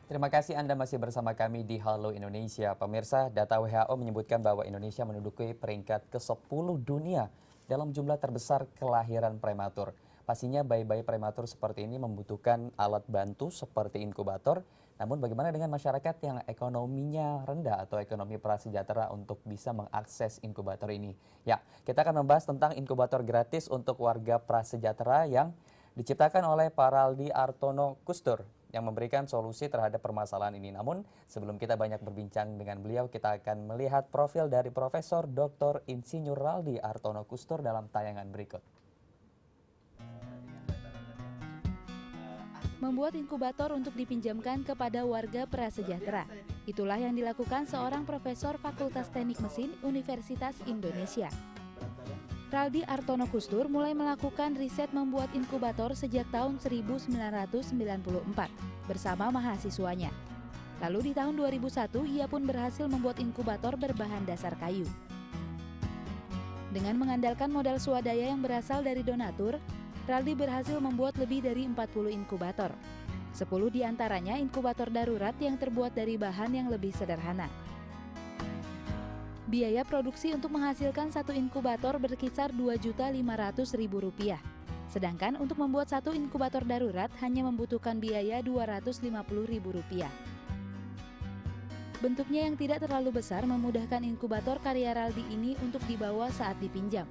Terima kasih Anda masih bersama kami di Halo Indonesia. Pemirsa, data WHO menyebutkan bahwa Indonesia menduduki peringkat ke-10 dunia dalam jumlah terbesar kelahiran prematur. Pastinya bayi-bayi prematur seperti ini membutuhkan alat bantu seperti inkubator. Namun bagaimana dengan masyarakat yang ekonominya rendah atau ekonomi prasejahtera untuk bisa mengakses inkubator ini? Ya, kita akan membahas tentang inkubator gratis untuk warga prasejahtera yang diciptakan oleh Paraldi Artono Kustur yang memberikan solusi terhadap permasalahan ini. Namun, sebelum kita banyak berbincang dengan beliau, kita akan melihat profil dari Profesor Dr. Insinyur Raldi Artono Kustur dalam tayangan berikut. Membuat inkubator untuk dipinjamkan kepada warga prasejahtera. Itulah yang dilakukan seorang profesor Fakultas Teknik Mesin Universitas Indonesia. Raldi Artono Kustur mulai melakukan riset membuat inkubator sejak tahun 1994 bersama mahasiswanya. Lalu di tahun 2001 ia pun berhasil membuat inkubator berbahan dasar kayu. Dengan mengandalkan modal swadaya yang berasal dari donatur, Raldi berhasil membuat lebih dari 40 inkubator. 10 diantaranya inkubator darurat yang terbuat dari bahan yang lebih sederhana. Biaya produksi untuk menghasilkan satu inkubator berkisar Rp2.500.000. Sedangkan untuk membuat satu inkubator darurat hanya membutuhkan biaya Rp250.000. Bentuknya yang tidak terlalu besar memudahkan inkubator karya Raldi ini untuk dibawa saat dipinjam.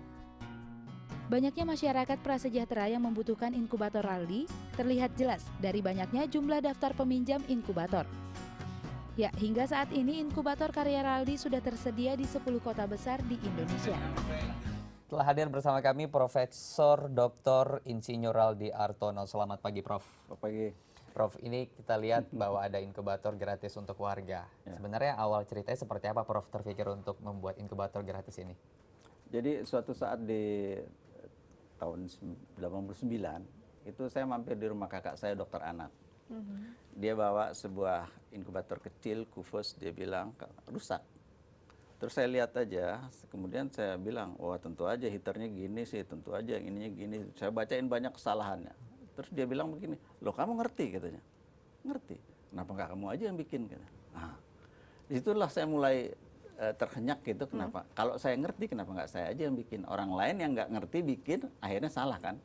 Banyaknya masyarakat prasejahtera yang membutuhkan inkubator Raldi terlihat jelas dari banyaknya jumlah daftar peminjam inkubator. Ya, hingga saat ini inkubator karya Raldi sudah tersedia di 10 kota besar di Indonesia. Telah hadir bersama kami Profesor Dr. Insinyur Raldi Artono. Selamat pagi, Prof. Selamat pagi. Prof, ini kita lihat bahwa ada inkubator gratis untuk warga. Ya. Sebenarnya awal ceritanya seperti apa, Prof, terpikir untuk membuat inkubator gratis ini? Jadi suatu saat di tahun 89 itu saya mampir di rumah kakak saya, Dr. Anat. Dia bawa sebuah inkubator kecil, kufus, dia bilang rusak. Terus saya lihat aja, kemudian saya bilang, wah tentu aja heaternya gini sih, tentu aja yang ininya gini. Saya bacain banyak kesalahannya. Terus dia bilang begini, loh kamu ngerti katanya. Ngerti, kenapa nggak kamu aja yang bikin? Katanya. Nah, disitulah saya mulai terhenyak gitu, kenapa? Kalau saya ngerti, kenapa nggak saya aja yang bikin? Orang lain yang nggak ngerti bikin, akhirnya salah kan?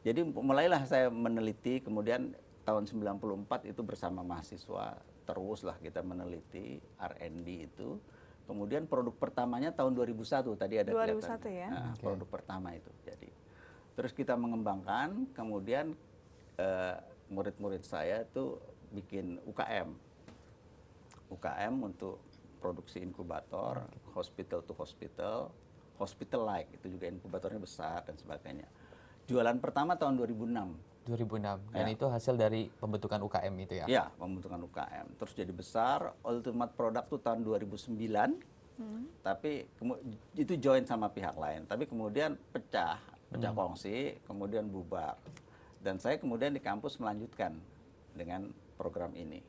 Jadi mulailah saya meneliti, kemudian tahun 94 itu bersama mahasiswa teruslah kita meneliti R&D itu. Kemudian produk pertamanya tahun 2001 tadi ada 2001 kelihatan. ya. Nah, produk pertama itu. Jadi terus kita mengembangkan, kemudian murid-murid saya itu bikin UKM. UKM untuk produksi inkubator, hospital to hospital, hospital like, itu juga inkubatornya besar dan sebagainya. Jualan pertama tahun 2006. 2006, dan Ya. itu hasil dari pembentukan UKM itu ya? Ya, pembentukan UKM. Terus jadi besar, ultimate product tuh tahun 2009, tapi itu join sama pihak lain. Tapi kemudian pecah kongsi, kemudian bubar. Dan saya kemudian di kampus melanjutkan dengan program ini.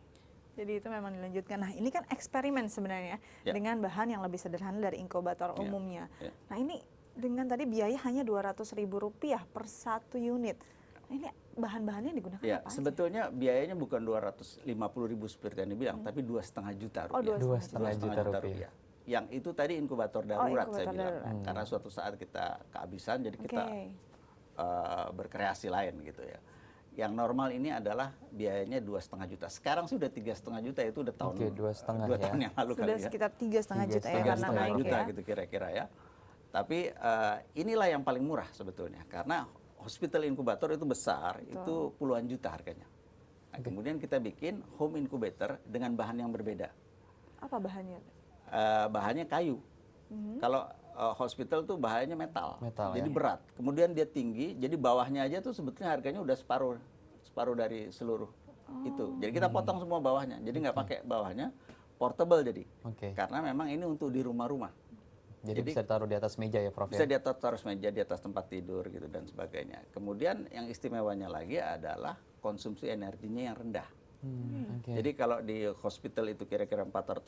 Jadi itu memang dilanjutkan. Nah ini kan eksperimen sebenarnya Ya. dengan bahan yang lebih sederhana dari inkubator Ya. umumnya. Ya. Nah ini dengan tadi biaya hanya Rp200.000 per satu unit. Nah, ini bahan-bahannya digunakan Ya, apa aja? sebetulnya biayanya bukan 250.000 seperti yang dibilang, tapi 2,5 juta Oh, rupiah. 2,5 juta 2,5 rupiah. Yang itu tadi inkubator darurat saya inkubator bilang. darurat. Karena suatu saat kita kehabisan, jadi kita berkreasi lain gitu ya. Yang normal ini adalah biayanya 2,5 juta. Sekarang sudah 3,5 juta, itu udah tahun Oke, 2,5 dua ya. tahun yang lalu Sudah kali ya. sekitar 3,5 juta ya karena 3,5 naik juta ya. gitu kira-kira ya. Tapi inilah yang paling murah sebetulnya, karena hospital inkubator itu besar, itu puluhan juta harganya. Nah, kemudian kita bikin home incubator dengan bahan yang berbeda. Apa bahannya? Bahannya kayu. Kalau hospital tuh bahannya metal, Metal, jadi ya. berat. Kemudian dia tinggi, jadi bawahnya aja tuh sebetulnya harganya udah separuh dari seluruh itu. Jadi kita potong semua bawahnya, jadi nggak pakai bawahnya, portable jadi. Oke. Karena memang ini untuk di rumah-rumah. Jadi bisa taruh di atas meja ya, Prof? Bisa Ya? di atas taruh meja, di atas tempat tidur gitu dan sebagainya. Kemudian yang istimewanya lagi adalah konsumsi energinya yang rendah. Oke. Jadi kalau di hospital itu kira-kira 500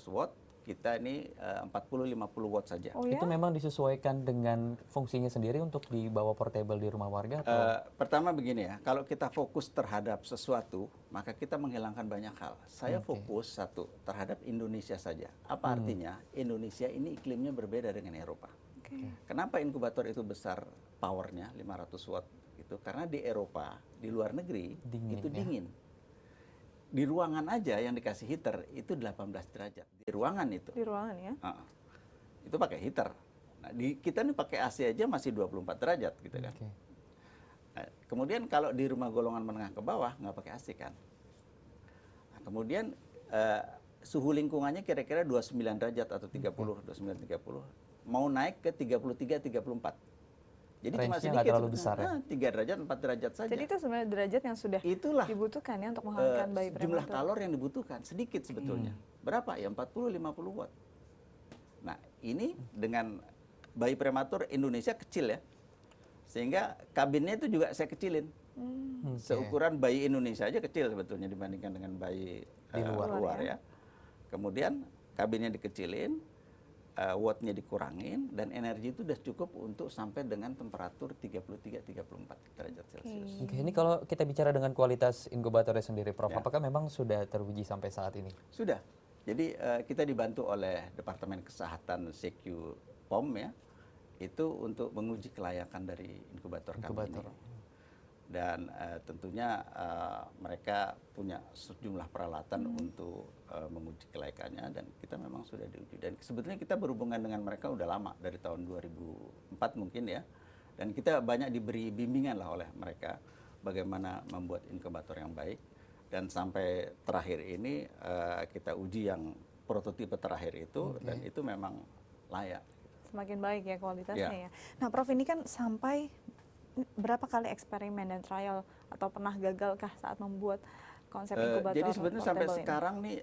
watt, kita ini 40-50 watt saja. Oh ya? Itu memang disesuaikan dengan fungsinya sendiri untuk dibawa portable di rumah warga atau? Pertama begini ya, kalau kita fokus terhadap sesuatu, maka kita menghilangkan banyak hal. Saya fokus satu terhadap Indonesia saja. Apa artinya? Indonesia ini iklimnya berbeda dengan Eropa. Kenapa inkubator itu besar powernya 500 watt? Itu karena di Eropa, di luar negeri Dingin, itu ya? dingin. Di ruangan aja yang dikasih heater itu 18 derajat. Di ruangan itu. Di ruangan ya? Itu pakai heater. Nah, di kita nih pakai AC aja masih 24 derajat gitu kan. Oke. Nah, kemudian kalau di rumah golongan menengah ke bawah nggak pakai AC kan. Nah, kemudian suhu lingkungannya kira-kira 29 derajat atau 30, 29-30. Mau naik ke 33-34. Jadi cuma Range-nya nggak sedikit, terlalu besar ya? 3 derajat, 4 derajat saja. Jadi itu sebenarnya derajat yang sudah Itulah dibutuhkan ya untuk menghangatkan bayi jumlah prematur. kalor yang dibutuhkan, sedikit sebetulnya. Berapa? Ya 40-50 watt. Nah, ini dengan bayi prematur Indonesia kecil ya. Sehingga kabinnya itu juga saya kecilin. Seukuran bayi Indonesia aja kecil sebetulnya dibandingkan dengan bayi Di luar ya. Kemudian kabinnya dikecilin, wattnya dikurangin, dan energi itu sudah cukup untuk sampai dengan temperatur 33-34 derajat Celcius. Oke, ini kalau kita bicara dengan kualitas inkubatornya sendiri, Prof, Ya. apakah memang sudah teruji sampai saat ini? Sudah. Jadi kita dibantu oleh Departemen Kesehatan CQ POM ya, itu untuk menguji kelayakan dari inkubator kami ini. Dan tentunya mereka punya sejumlah peralatan untuk menguji kelayakannya, dan kita memang sudah diuji. Dan sebetulnya kita berhubungan dengan mereka udah lama, dari tahun 2004 mungkin ya. Dan kita banyak diberi bimbingan lah oleh mereka bagaimana membuat inkubator yang baik. Dan sampai terakhir ini kita uji yang prototipe terakhir itu, dan itu memang layak. Semakin baik ya kualitasnya ya. Ya. Nah Prof, ini kan sampai berapa kali eksperimen dan trial atau pernah gagalkah saat membuat konsep inkubator Jadi sebetulnya sampai portable ini? sekarang nih,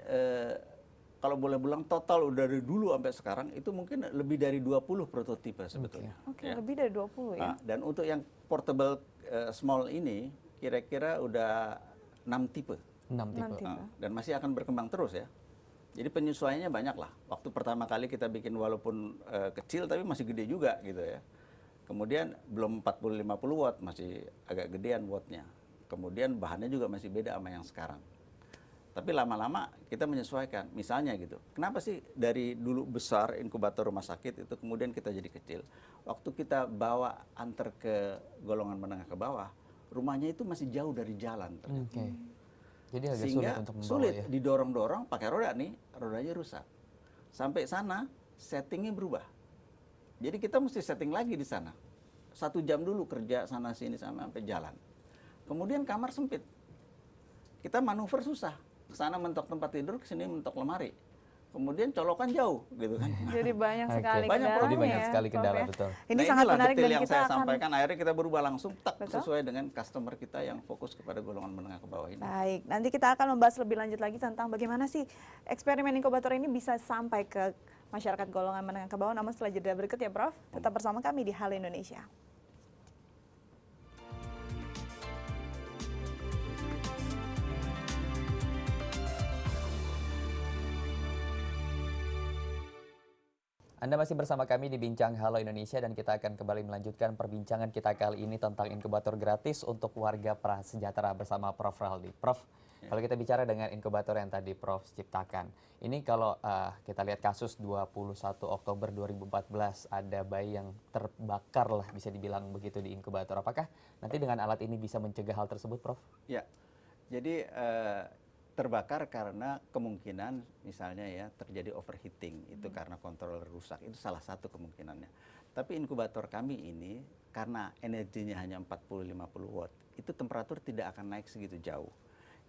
kalau boleh bilang total dari dulu sampai sekarang itu mungkin lebih dari 20 prototipe sebetulnya. Oke, Ya. lebih dari 20 ya. Nah, dan untuk yang portable small ini kira-kira udah 6 tipe. 6 tipe. Enam tipe. Dan masih akan berkembang terus ya. Jadi penyesuaiannya banyak lah. Waktu pertama kali kita bikin walaupun kecil tapi masih gede juga gitu ya. Kemudian belum 40-50 watt, masih agak gedean wattnya. Kemudian bahannya juga masih beda sama yang sekarang. Tapi lama-lama kita menyesuaikan. Misalnya gitu, kenapa sih dari dulu besar inkubator rumah sakit itu kemudian kita jadi kecil? Waktu kita bawa antar ke golongan menengah ke bawah, rumahnya itu masih jauh dari jalan. Oke. Jadi agak Sehingga sulit untuk membawa sulit ya. didorong-dorong pakai roda nih, rodanya rusak. Sampai sana settingnya berubah. Jadi kita mesti setting lagi di sana. 1 jam dulu kerja sana sini sampai jalan. Kemudian kamar sempit. Kita manuver susah. Ke sana mentok tempat tidur, ke sini mentok lemari. Kemudian colokan jauh gitu kan. Jadi banyak Oke. sekali Banyak kendalanya Jadi banyak ya, sekali Prof, kendala, ya. betul. Ini Nah, sangat inilah menarik detail dan yang kita saya akan sampaikan. Akhirnya kita berubah langsung tak Betul. sesuai dengan customer kita yang fokus kepada golongan menengah ke bawah ini. Baik, nanti kita akan membahas lebih lanjut lagi tentang bagaimana sih eksperimen inkubator ini bisa sampai ke masyarakat golongan menengah ke bawah. Namun setelah jeda berikut ya Prof, tetap bersama kami di Halo Indonesia. Anda masih bersama kami di Bincang Halo Indonesia dan kita akan kembali melanjutkan perbincangan kita kali ini tentang inkubator gratis untuk warga prasejahtera bersama Prof. Raldi. Prof, kalau kita bicara dengan inkubator yang tadi Prof ciptakan, ini kalau kita lihat kasus 21 Oktober 2014 ada bayi yang terbakar lah bisa dibilang begitu di inkubator. Apakah nanti dengan alat ini bisa mencegah hal tersebut, Prof? Ya, jadi terbakar karena kemungkinan misalnya ya terjadi overheating, itu karena kontrol rusak, itu salah satu kemungkinannya. Tapi inkubator kami ini karena energinya hanya 40-50 watt, itu temperatur tidak akan naik segitu jauh.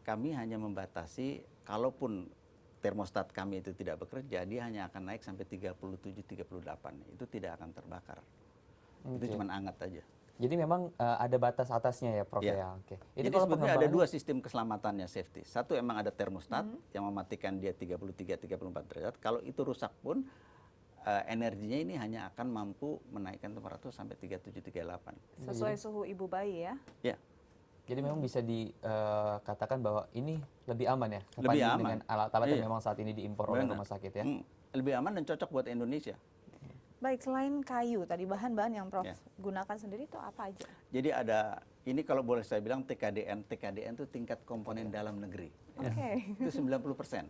Kami hanya membatasi kalaupun termostat kami itu tidak bekerja, dia hanya akan naik sampai 37-38, itu tidak akan terbakar. Itu cuma hangat aja. Jadi memang ada batas atasnya ya, Prof ya. Ya. Oke. Jadi kalau sebetulnya ada pengembangannya- 2 sistem keselamatannya safety. Satu emang ada termostat yang mematikan dia 33-34 derajat. Kalau itu rusak pun energinya ini hanya akan mampu menaikkan temperatur sampai 37-38. Sesuai suhu ibu bayi ya. Ya. Jadi memang bisa dikatakan bahwa ini lebih aman ya, Lebih kebanding aman. dengan alat-alat yang Iya. memang saat ini diimpor oleh Benar. rumah sakit ya. Lebih aman dan cocok buat Indonesia. Baik, selain kayu, tadi bahan-bahan yang Prof Ya. gunakan sendiri itu apa aja? Jadi ada, ini kalau boleh saya bilang TKDN itu tingkat komponen dalam negeri. Oke. Itu 90%.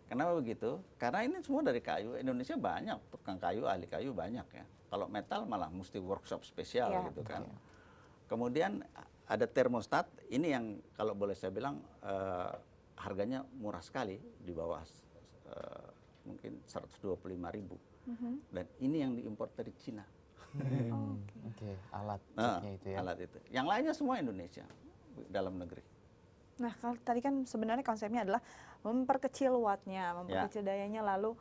Kenapa begitu? Karena ini semua dari kayu. Indonesia banyak, tukang kayu, ahli kayu banyak ya. Kalau metal malah mesti workshop spesial Ya, gitu kan. Kemudian ada termostat, ini yang kalau boleh saya bilang harganya murah sekali, di bawah mungkin 125.000. Dan ini yang diimpor dari Cina. Oke, alat Nah, chipnya itu ya. alat itu. Yang lainnya semua Indonesia, dalam negeri. Nah, kalau tadi kan sebenarnya konsepnya adalah memperkecil wattnya, memperkecil dayanya, lalu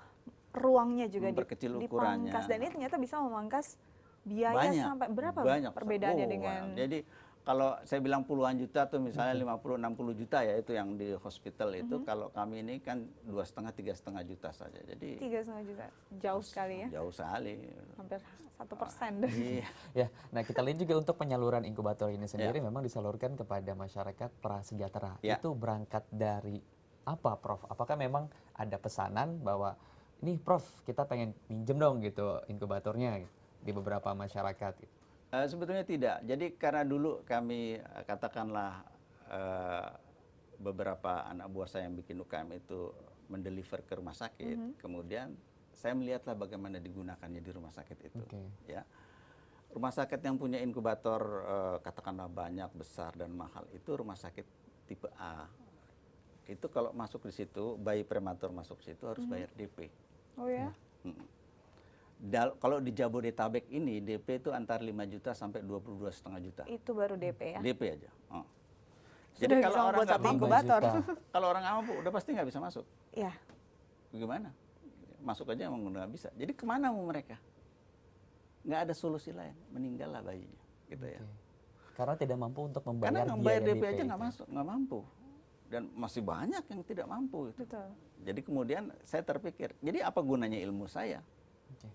ruangnya juga Memperkecil ukurannya. dipangkas. Dan ini ternyata bisa memangkas biaya Banyak, sampai berapa banyak. perbedaannya Oh, dengan... Jadi kalau saya bilang puluhan juta tuh misalnya 50-60 juta ya itu yang di hospital itu, kalau kami ini kan 2,5-3,5 juta saja. Jadi 3,5 juta, jauh sekali ya, jauh sekali. hampir 1%. Iya. Ya, nah kita lihat juga untuk penyaluran inkubator ini sendiri memang disalurkan kepada masyarakat prasejahtera. Ya. Itu berangkat dari apa, Prof? Apakah memang ada pesanan bahwa ini, Prof, kita pengen minjem dong gitu inkubatornya gitu, di beberapa masyarakat? Gitu. Sebetulnya tidak. Jadi karena dulu kami katakanlah beberapa anak buah saya yang bikin UKM itu mendeliver ke rumah sakit, kemudian saya melihatlah bagaimana digunakannya di rumah sakit itu. Oke. Ya, rumah sakit yang punya inkubator katakanlah banyak, besar dan mahal itu rumah sakit tipe A. Itu kalau masuk di situ, bayi prematur masuk di situ harus bayar DP. Oh ya? Kalau di Jabodetabek ini DP itu antara 5 juta sampai 22,5 juta. Itu baru DP ya? DP aja. Sudah bisa kalau orang membuat nggak satu mampu, inkubator. kalau orang nggak mampu udah pasti nggak bisa masuk. Iya. Bagaimana? Masuk aja emang nggak bisa. Jadi kemana mau mereka? Nggak ada solusi lain, meninggallah bayinya, gitu ya. Oke. Karena tidak mampu untuk membayar Karena biaya bayar DP DP aja nggak itu. masuk, nggak mampu. Dan masih banyak yang tidak mampu itu. Betul. Jadi kemudian saya terpikir, jadi apa gunanya ilmu saya Oke.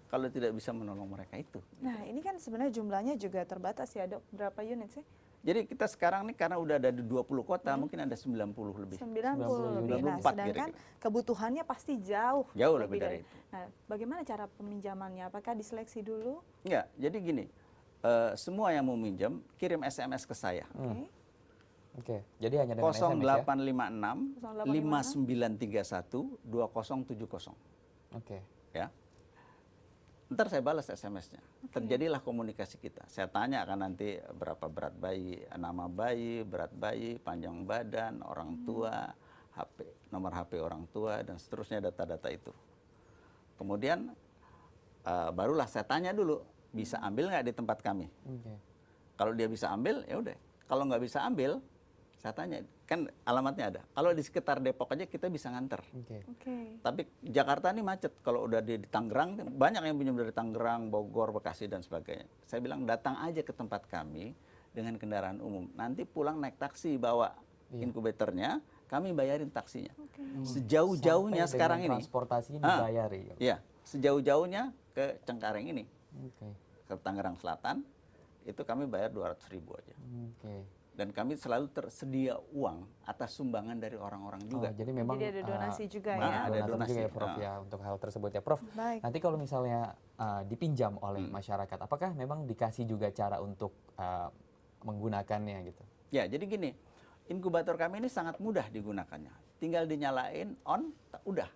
kalau tidak bisa menolong mereka itu? Nah, ini kan sebenarnya jumlahnya juga terbatas ya, Dok. Berapa unit sih? Jadi kita sekarang nih karena udah ada di 20 kota, mungkin ada 90 lebih. 90 lebih. Nah, 94 sedangkan kira-kira. kebutuhannya pasti jauh Lebih dari itu. Nah, bagaimana cara peminjamannya? Apakah diseleksi dulu? Enggak, jadi gini, semua yang mau minjem kirim SMS ke saya. Oke. Oke, jadi hanya dengan SMS ya? 0856 5931 2070. Oke. Ya. Ntar saya balas SMS-nya. Terjadilah komunikasi kita. Saya tanya kan nanti berapa berat bayi, nama bayi, berat bayi, panjang badan, orang tua, HP, nomor HP orang tua dan seterusnya data-data itu. Kemudian barulah saya tanya dulu, bisa ambil nggak di tempat kami? Oke. Kalau dia bisa ambil, ya udah. Kalau nggak bisa ambil, saya tanya, kan alamatnya ada. Kalau di sekitar Depok aja kita bisa nganter. Oke. Oke. Tapi Jakarta ini macet. Kalau udah di Tangerang, banyak yang pinjam dari Tangerang, Bogor, Bekasi dan sebagainya. Saya bilang datang aja ke tempat kami dengan kendaraan umum. Nanti pulang naik taksi, bawa inkubatornya, kami bayarin taksinya. Sejauh-jauhnya Sampai sekarang dengan ini. transportasinya Ah, dibayari. Iya, sejauh-jauhnya ke Cengkareng ini, Oke. ke Tangerang Selatan, itu kami bayar 200.000 aja. Oke. Dan kami selalu tersedia uang atas sumbangan dari orang-orang juga. Oh, jadi memang Jadi ada donasi juga ya? ada Ada donasi juga ya, donasi. Prof ya untuk hal tersebut ya, Prof. Baik. Nanti kalau misalnya dipinjam oleh masyarakat, apakah memang dikasih juga cara untuk menggunakannya gitu? Ya, jadi gini, inkubator kami ini sangat mudah digunakannya. Tinggal dinyalain, on, udah.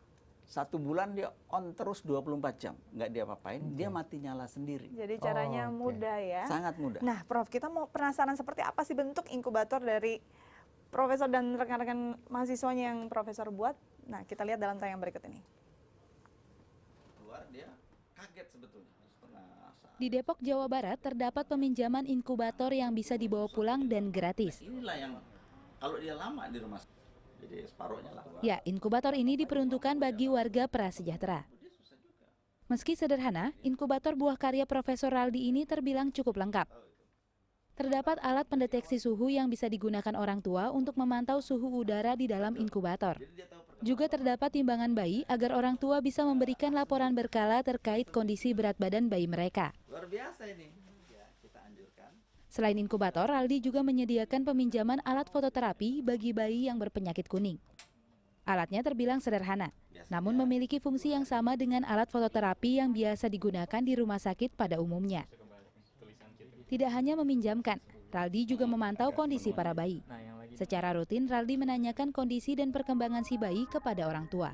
1 bulan dia on terus 24 jam. Nggak dia apain, dia mati nyala sendiri. Jadi caranya oke. mudah ya. Sangat mudah. Nah, Prof, kita mau penasaran seperti apa sih bentuk inkubator dari Profesor dan rekan-rekan mahasiswanya yang Profesor buat. Nah, kita lihat dalam tayangan berikut ini. Keluar dia kaget sebetulnya. Setengah saat. Di Depok, Jawa Barat, terdapat peminjaman inkubator yang bisa dibawa pulang dan gratis. Inilah yang kalau dia lama di rumah, jadi separuhnya lah. Ya, inkubator ini diperuntukkan bagi warga prasejahtera. Meski sederhana, inkubator buah karya Profesor Raldi ini terbilang cukup lengkap. Terdapat alat pendeteksi suhu yang bisa digunakan orang tua untuk memantau suhu udara di dalam inkubator. Juga terdapat timbangan bayi agar orang tua bisa memberikan laporan berkala terkait kondisi berat badan bayi mereka. Luar biasa ini. Ya, kita anjurkan. Selain inkubator, Raldi juga menyediakan peminjaman alat fototerapi bagi bayi yang berpenyakit kuning. Alatnya terbilang sederhana, namun memiliki fungsi yang sama dengan alat fototerapi yang biasa digunakan di rumah sakit pada umumnya. Tidak hanya meminjamkan, Raldi juga memantau kondisi para bayi. Secara rutin, Raldi menanyakan kondisi dan perkembangan si bayi kepada orang tua.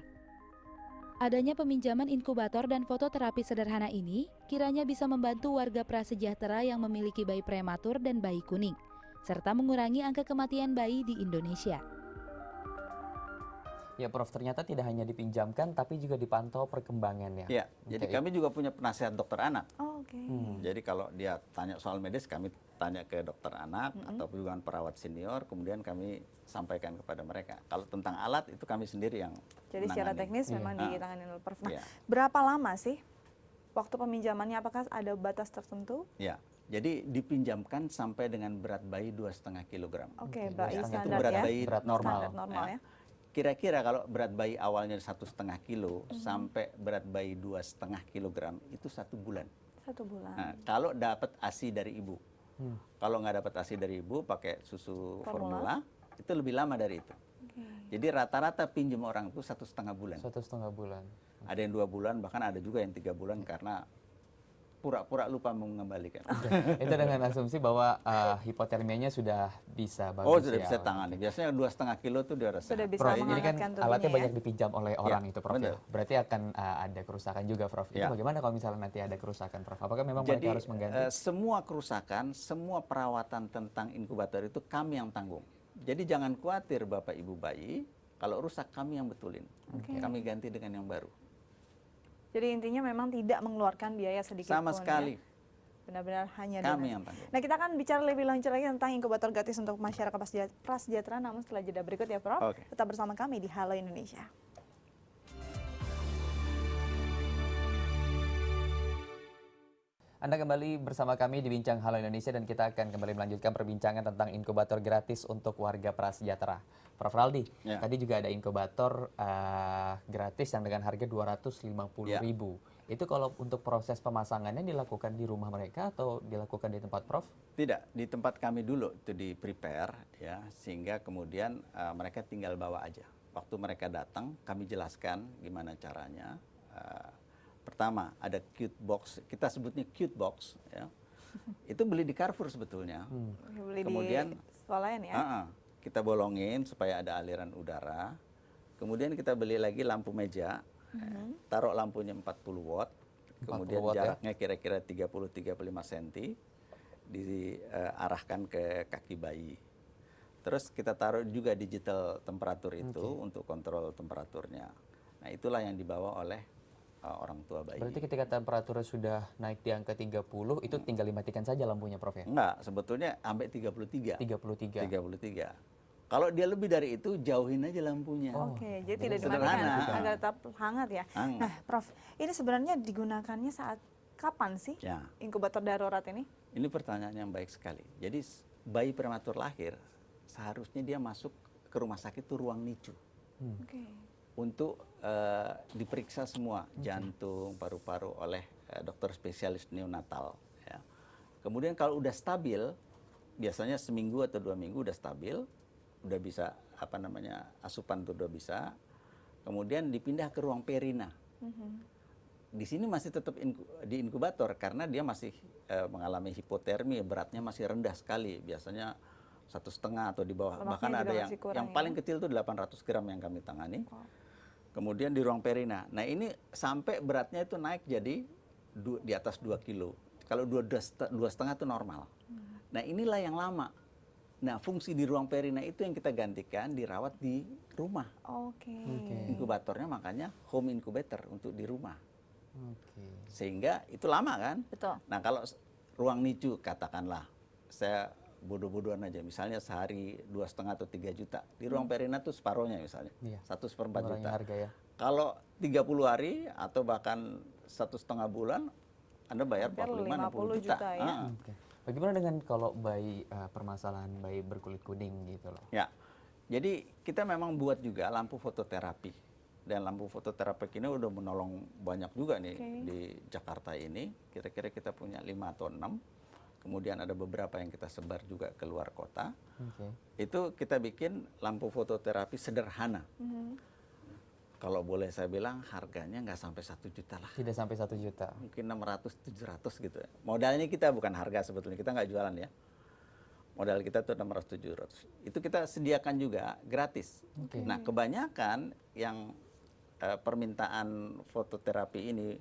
Adanya peminjaman inkubator dan fototerapi sederhana ini kiranya bisa membantu warga prasejahtera yang memiliki bayi prematur dan bayi kuning, serta mengurangi angka kematian bayi di Indonesia. Ya Prof, ternyata tidak hanya dipinjamkan tapi juga dipantau perkembangannya. Ya, jadi kami juga punya penasihat dokter anak. Oh, oke. Jadi kalau dia tanya soal medis, kami tanya ke dokter anak atau juga perawat senior, kemudian kami sampaikan kepada mereka. Kalau tentang alat itu kami sendiri yang Jadi secara menangani. teknis memang ditangani oleh Prof. Nah, Iya. berapa lama sih waktu peminjamannya? Apakah ada batas tertentu? Ya, jadi dipinjamkan sampai dengan berat bayi 2,5 kilogram. Oke, Oke, bayi itu standar berat ya. bayi Berat normal. Standar normal ya. Kira-kira kalau berat bayi awalnya 1,5 kilo sampai berat bayi 2,5 kilogram itu 1 bulan. 1 bulan. Nah, kalau dapat ASI dari ibu, kalau nggak dapat ASI dari ibu pakai susu formula itu lebih lama dari itu. Jadi rata-rata pinjam orang itu 1,5 bulan. 1,5 bulan. Ada yang 2 bulan, bahkan ada juga yang 3 bulan karena pura-pura lupa mengembalikan. Itu dengan asumsi bahwa hipotermianya sudah bisa bagus. Oh, sudah ya. bisa tangani. Biasanya 2,5 kilo itu dia rasa. Sudah bisa Prof, ini kan menghangatkan tubuhnya alatnya ya. banyak dipinjam oleh orang itu Prof. benar. Ya. Berarti akan ada kerusakan juga Prof. Itu Ya. bagaimana kalau misalnya nanti ada kerusakan Prof? Apakah memang Jadi mereka harus mengganti? semua kerusakan, semua perawatan tentang inkubator itu kami yang tanggung. Jadi jangan khawatir Bapak Ibu bayi, kalau rusak kami yang betulin. Kami ganti dengan yang baru. Jadi intinya memang tidak mengeluarkan biaya sedikit Sama pun sekali. ya. Benar-benar hanya Kami dengan- yang tanggung. Nah, kita akan bicara lebih lanjut lagi tentang inkubator gratis untuk masyarakat prasejahtera, namun setelah jeda berikut ya Prof. Oke. Tetap bersama kami di Halo Indonesia. Anda kembali bersama kami di Bincang Halo Indonesia dan kita akan kembali melanjutkan perbincangan tentang inkubator gratis untuk warga prasejahtera. Prof. Raldi, Ya. tadi juga ada inkubator gratis yang dengan harga 250.000. Itu kalau untuk proses pemasangannya dilakukan di rumah mereka atau dilakukan di tempat Prof? Tidak, di tempat kami dulu itu di prepare ya, sehingga kemudian mereka tinggal bawa aja. Waktu mereka datang, kami jelaskan gimana caranya. Pertama, ada cute box, kita sebutnya cute box ya. Itu beli di Carrefour sebetulnya. Beli Kemudian di swalayan ya. kita bolongin supaya ada aliran udara. Kemudian kita beli lagi lampu meja. Taruh lampunya 40 watt. 40 Kemudian watt ya. jaraknya kira-kira 30-35 cm. Diarahkan ke kaki bayi. Terus kita taruh juga digital temperatur itu untuk kontrol temperaturnya. Nah, itulah yang dibawa oleh orang tua bayi. Berarti ketika temperaturnya sudah naik di angka 30, itu tinggal dimatikan saja lampunya Prof ya? Enggak, sebetulnya sampai 33. 33. 33. Kalau dia lebih dari itu, jauhin aja lampunya. Oke, jadi tidak sederhana. dimatikan agar tetap hangat ya. Hangat. Nah, Prof, ini sebenarnya digunakannya saat kapan sih Ya, inkubator darurat ini? ini pertanyaan yang baik sekali. Jadi bayi prematur lahir seharusnya dia masuk ke rumah sakit itu ruang NICU Oke. untuk diperiksa semua jantung, paru-paru oleh dokter spesialis neonatal. Ya. Kemudian kalau udah stabil, biasanya seminggu atau 2 minggu udah stabil, udah bisa asupan itu udah bisa. Kemudian dipindah ke ruang perina. Di sini masih tetap di inkubator karena dia masih mengalami hipotermi, beratnya masih rendah sekali, biasanya 1,5 atau di bawah. Lemaknya Bahkan juga ada masih kurang yang ya? paling kecil itu 800 gram yang kami tangani. Kemudian di ruang perina. Nah, ini sampai beratnya itu naik jadi di atas 2 kilo. Kalau 2,5 itu normal. Nah, inilah yang lama. Nah, fungsi di ruang perina itu yang kita gantikan dirawat di rumah. Oke. Inkubatornya makanya home incubator untuk di rumah. Oke. Sehingga itu lama kan? Betul. Nah, kalau ruang NICU katakanlah saya bodoh-bodohan aja, misalnya sehari 2,5 atau 3 juta. Di ruang perina tuh separohnya misalnya, Iya. 1/4 Mengurangi juta. harga ya. Kalau 30 hari atau bahkan 1,5 bulan, Anda bayar Hampir 45-60 juta. juta ya. Oke. Bagaimana dengan kalau bayi permasalahan bayi berkulit kuning gitu loh? Ya, jadi kita memang buat juga lampu fototerapi. Dan lampu fototerapi ini udah menolong banyak juga nih di Jakarta ini. Kira-kira kita punya 5 atau 6. kemudian ada beberapa yang kita sebar juga ke luar kota. Oke. Itu kita bikin lampu fototerapi sederhana. Kalau boleh saya bilang harganya nggak sampai 1 juta lah. Tidak sampai 1 juta. Mungkin 600-700 gitu ya. Modalnya kita bukan harga sebetulnya, kita nggak jualan ya. Modal kita tuh 600-700. Itu kita sediakan juga gratis. Oke. Nah kebanyakan yang permintaan fototerapi ini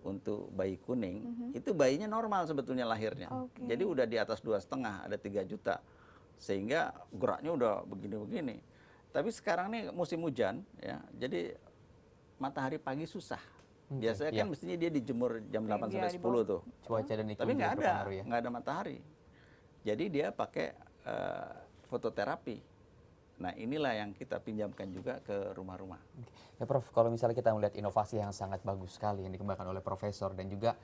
untuk bayi kuning, itu bayinya normal sebetulnya lahirnya. Oke. Jadi udah di atas 2,5, ada 3 juta. Sehingga geraknya udah begini-begini. Tapi sekarang nih musim hujan, ya, jadi matahari pagi susah. Biasanya kan mestinya dia dijemur jam 8 Iya, sampai di 10 tuh. Cuaca dan iklim Tapi juga nggak ada, berpengaruh ya. nggak ada matahari. Jadi dia pakai fototerapi. Nah inilah yang kita pinjamkan juga ke rumah-rumah. Oke. Ya Prof, kalau misalnya kita melihat inovasi yang sangat bagus sekali yang dikembangkan oleh Profesor dan juga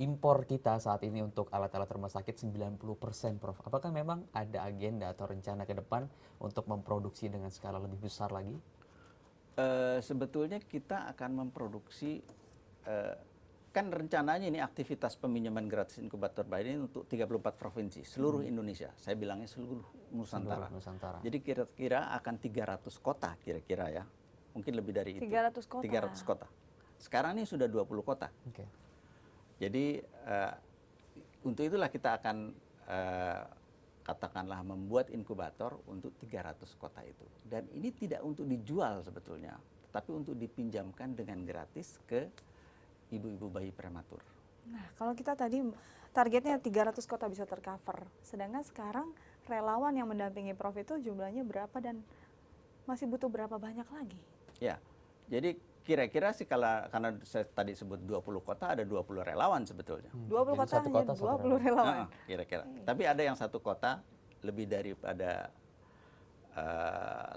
impor kita saat ini untuk alat-alat rumah sakit 90% Prof. Apakah memang ada agenda atau rencana ke depan untuk memproduksi dengan skala lebih besar lagi? Sebetulnya kita akan memproduksi, kan rencananya ini aktivitas peminjaman gratis inkubator bayi ini untuk 34 provinsi, seluruh Indonesia. Saya bilangnya seluruh Nusantara. Seluruh Nusantara. Jadi kira-kira akan 300 kota kira-kira ya. Mungkin lebih dari itu. 300 kota. 300 kota. Sekarang ini sudah 20 kota. Oke. Jadi untuk itulah kita akan katakanlah membuat inkubator untuk 300 kota itu. Dan ini tidak untuk dijual sebetulnya, tetapi untuk dipinjamkan dengan gratis ke ibu-ibu bayi prematur. Nah, kalau kita tadi targetnya 300 kota bisa tercover. Sedangkan sekarang relawan yang mendampingi Prof itu jumlahnya berapa dan masih butuh berapa banyak lagi? Ya. Jadi kira-kira sih karena saya tadi sebut 20 kota ada 20 relawan sebetulnya. 20 Jadi kota satu hanya kota, satu 20 relawan. Kira-kira. Tapi ada yang satu kota lebih daripada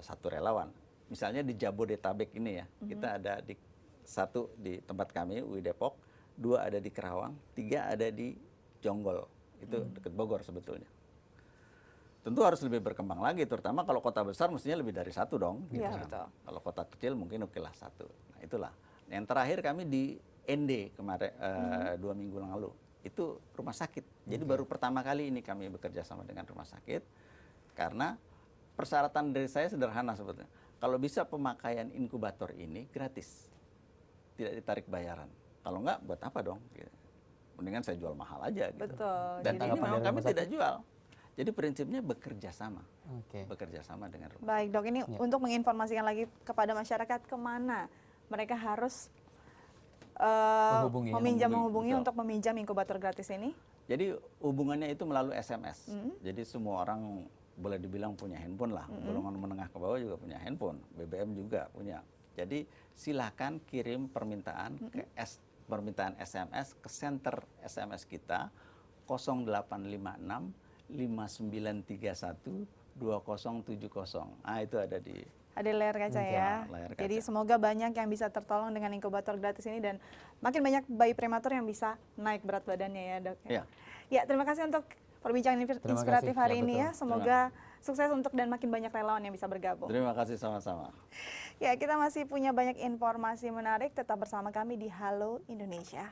satu relawan. Misalnya di Jabodetabek ini ya, kita ada di satu di tempat kami UI Depok, 2 ada di Kerawang, 3 ada di Jonggol, itu dekat Bogor sebetulnya. Tentu harus lebih berkembang lagi, terutama kalau kota besar mestinya lebih dari 1 dong. Iya, kan. betul. Kalau kota kecil mungkin okelah 1. Nah itulah. Yang terakhir kami di ND kemarin 2 minggu lalu, itu rumah sakit. Jadi baru pertama kali ini kami bekerja sama dengan rumah sakit, karena persyaratan dari saya sederhana sebetulnya. Kalau bisa pemakaian inkubator ini gratis, tidak ditarik bayaran. Kalau enggak, buat apa dong? Gitu. Mendingan saya jual mahal aja. Gitu. Betul. Dan Jadi- ini memang dari kami rumah tidak jual. Jadi prinsipnya bekerja sama. Oke. Bekerja sama dengan rumah. Baik dok, ini untuk menginformasikan lagi kepada masyarakat kemana mereka harus menghubungi Betul. untuk meminjam inkubator gratis ini. Jadi hubungannya itu melalui SMS. Jadi semua orang boleh dibilang punya handphone lah. Golongan menengah ke bawah juga punya handphone. BBM juga punya. Jadi silakan kirim permintaan permintaan SMS ke center SMS kita 0856 5931 2070. Ah itu ada di Ada di layar kaca ya. layar kaca. Jadi semoga banyak yang bisa tertolong dengan inkubator gratis ini dan makin banyak bayi prematur yang bisa naik berat badannya ya dok. Ya. Ya, terima kasih untuk perbincangan Terima inspiratif kasih. hari Ya, ini betul. ya. Semoga sukses untuk dan makin banyak relawan yang bisa bergabung. Terima kasih sama-sama. Ya, kita masih punya banyak informasi menarik. Tetap bersama kami di Halo Indonesia.